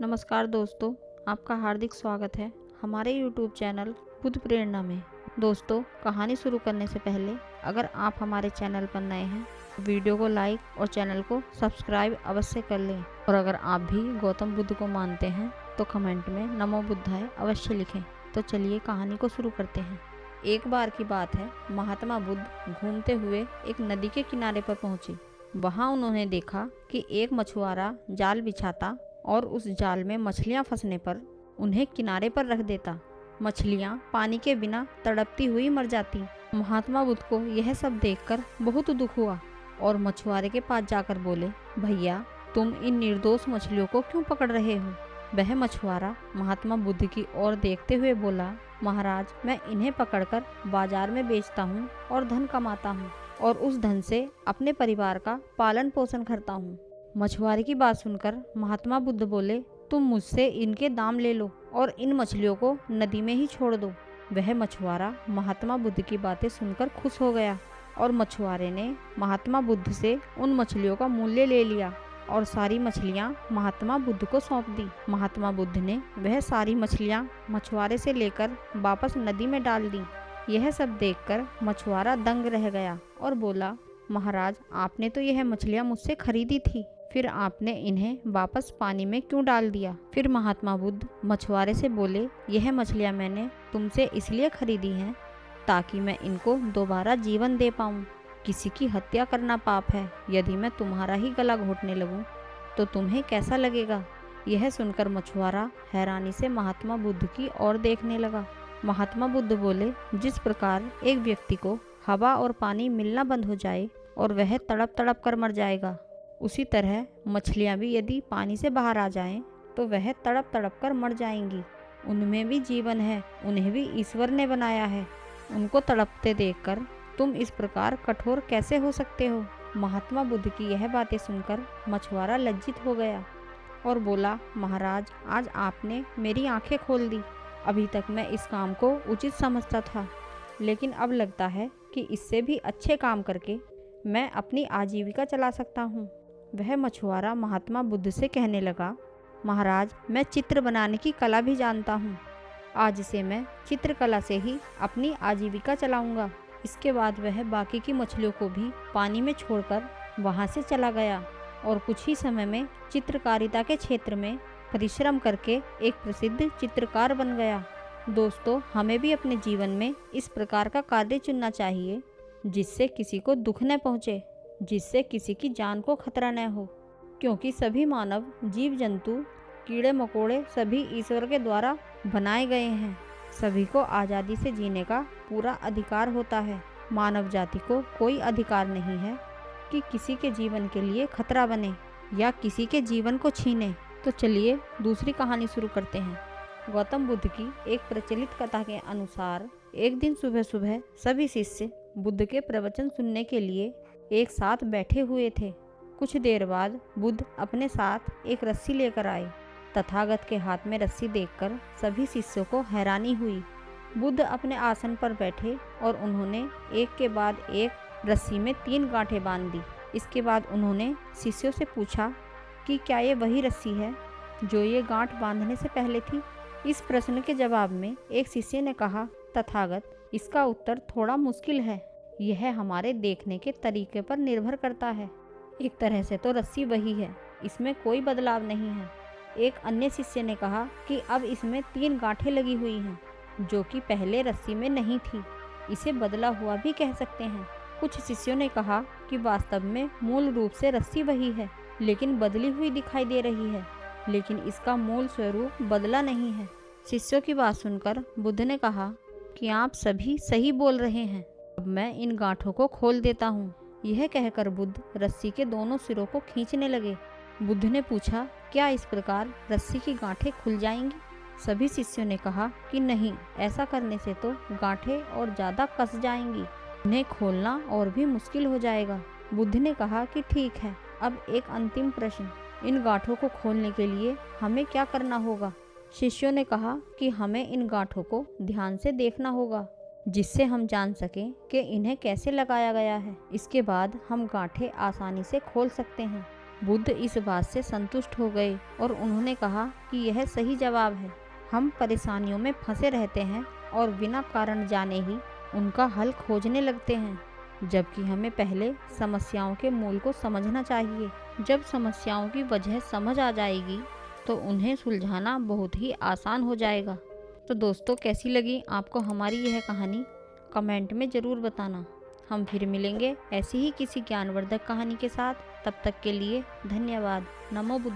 नमस्कार दोस्तों, आपका हार्दिक स्वागत है हमारे YouTube चैनल बुद्ध प्रेरणा में। दोस्तों, कहानी शुरू करने से पहले अगर आप हमारे चैनल पर नए हैं तो वीडियो को लाइक और चैनल को सब्सक्राइब अवश्य कर लें। और अगर आप भी गौतम बुद्ध को मानते हैं तो कमेंट में नमो बुद्धाय अवश्य लिखें। तो चलिए कहानी को शुरू करते हैं। एक बार की बात है, महात्मा बुद्ध घूमते हुए एक नदी के किनारे पर पहुंचे। वहां उन्होंने देखा कि एक मछुआरा जाल बिछाता और उस जाल में मछलियां फंसने पर उन्हें किनारे पर रख देता। मछलियां पानी के बिना तड़पती हुई मर जाती। महात्मा बुद्ध को यह सब देखकर बहुत दुख हुआ और मछुआरे के पास जाकर बोले, भैया, तुम इन निर्दोष मछलियों को क्यों पकड़ रहे हो? वह मछुआरा महात्मा बुद्ध की ओर देखते हुए बोला, महाराज, मैं इन्हें पकड़कर बाजार में बेचता हूँ और धन कमाता हूँ और उस धन से अपने परिवार का पालन पोषण करता हूँ। मछुआरे की बात सुनकर महात्मा बुद्ध बोले, तुम मुझसे इनके दाम ले लो और इन मछलियों को नदी में ही छोड़ दो। वह मछुआरा महात्मा बुद्ध की बातें सुनकर खुश हो गया और मछुआरे ने महात्मा बुद्ध से उन मछलियों का मूल्य ले लिया और सारी मछलियां महात्मा बुद्ध को सौंप दी। महात्मा बुद्ध ने वह सारी मछलियां मछुआरे से लेकर वापस नदी में डाल दी। यह सब देखकर मछुआरा दंग रह गया और बोला, महाराज, आपने तो यह मछलियां मुझसे खरीदी थी, फिर आपने इन्हें वापस पानी में क्यों डाल दिया? फिर महात्मा बुद्ध मछुआरे से बोले, यह मछलियां मैंने तुमसे इसलिए खरीदी हैं ताकि मैं इनको दोबारा जीवन दे पाऊं। किसी की हत्या करना पाप है। यदि मैं तुम्हारा ही गला घोटने लगूं तो तुम्हें कैसा लगेगा? यह सुनकर मछुआरा हैरानी से महात्मा बुद्ध की ओर देखने लगा। महात्मा बुद्ध बोले, जिस प्रकार एक व्यक्ति को हवा और पानी मिलना बंद हो जाए और वह तड़प तड़प कर मर जाएगा, उसी तरह मछलियां भी यदि पानी से बाहर आ जाएं तो वह तड़प तड़प कर मर जाएंगी। उनमें भी जीवन है, उन्हें भी ईश्वर ने बनाया है। उनको तड़पते देखकर तुम इस प्रकार कठोर कैसे हो सकते हो? महात्मा बुद्ध की यह बातें सुनकर मछुआरा लज्जित हो गया और बोला, महाराज, आज आपने मेरी आंखें खोल दी। अभी तक मैं इस काम को उचित समझता था, लेकिन अब लगता है कि इससे भी अच्छे काम करके मैं अपनी आजीविका चला सकता हूँ। वह मछुआरा महात्मा बुद्ध से कहने लगा, महाराज, मैं चित्र बनाने की कला भी जानता हूँ। आज से मैं चित्रकला से ही अपनी आजीविका चलाऊंगा। इसके बाद वह बाकी की मछलियों को भी पानी में छोड़कर वहाँ से चला गया और कुछ ही समय में चित्रकारिता के क्षेत्र में परिश्रम करके एक प्रसिद्ध चित्रकार बन गया। दोस्तों, हमें भी अपने जीवन में इस प्रकार का कार्य चुनना चाहिए जिससे किसी को दुख न पहुँचे, जिससे किसी की जान को खतरा न हो, क्योंकि सभी मानव, जीव जंतु, कीड़े मकोड़े सभी ईश्वर के द्वारा बनाए गए हैं। सभी को आज़ादी से जीने का पूरा अधिकार होता है। मानव जाति को कोई अधिकार नहीं है कि किसी के जीवन के लिए खतरा बने या किसी के जीवन को छीने। तो चलिए दूसरी कहानी शुरू करते हैं। गौतम बुद्ध की एक प्रचलित कथा के अनुसार एक दिन सुबह सुबह सभी शिष्य बुद्ध के प्रवचन सुनने के लिए एक साथ बैठे हुए थे। कुछ देर बाद बुद्ध अपने साथ एक रस्सी लेकर आए। तथागत के हाथ में रस्सी देखकर सभी शिष्यों को हैरानी हुई। बुद्ध अपने आसन पर बैठे और उन्होंने एक के बाद एक रस्सी में 3 गांठें बांध दी। इसके बाद उन्होंने शिष्यों से पूछा कि क्या ये वही रस्सी है जो ये गांठ बांधने से पहले थी? इस प्रश्न के जवाब में एक शिष्य ने कहा, तथागत, इसका उत्तर थोड़ा मुश्किल है। यह हमारे देखने के तरीके पर निर्भर करता है। एक तरह से तो रस्सी वही है, इसमें कोई बदलाव नहीं है। एक अन्य शिष्य ने कहा कि अब इसमें 3 गांठें लगी हुई हैं जो कि पहले रस्सी में नहीं थी। इसे बदला हुआ भी कह सकते हैं। कुछ शिष्यों ने कहा कि वास्तव में मूल रूप से रस्सी वही है, लेकिन बदली हुई दिखाई दे रही है, लेकिन इसका मूल स्वरूप बदला नहीं है। शिष्यों की बात सुनकर बुद्ध ने कहा कि आप सभी सही बोल रहे हैं, अब मैं इन गांठों को खोल देता हूँ। यह कहकर बुद्ध रस्सी के दोनों सिरों को खींचने लगे। बुद्ध ने पूछा, क्या इस प्रकार रस्सी की गांठें खुल जाएंगी? सभी शिष्यों ने कहा कि नहीं, ऐसा करने से तो गांठें और ज़्यादा कस जाएंगी, उन्हें खोलना और भी मुश्किल हो जाएगा। बुद्ध ने कहा कि ठीक है, अब एक अंतिम प्रश्न, इन गांठों को खोलने के लिए हमें क्या करना होगा? शिष्यों ने कहा कि हमें इन गांठों को ध्यान से देखना होगा, जिससे हम जान सकें कि इन्हें कैसे लगाया गया है। इसके बाद हम गांठें आसानी से खोल सकते हैं। बुद्ध इस बात से संतुष्ट हो गए और उन्होंने कहा कि यह सही जवाब है। हम परेशानियों में फंसे रहते हैं और बिना कारण जाने ही उनका हल खोजने लगते हैं, जबकि हमें पहले समस्याओं के मूल को समझना चाहिए। जब समस्याओं की वजह समझ आ जाएगी तो उन्हें सुलझाना बहुत ही आसान हो जाएगा। तो दोस्तों, कैसी लगी आपको हमारी यह कहानी? कमेंट में ज़रूर बताना। हम फिर मिलेंगे ऐसी ही किसी ज्ञानवर्धक कहानी के साथ। तब तक के लिए धन्यवाद। नमो बुद्ध।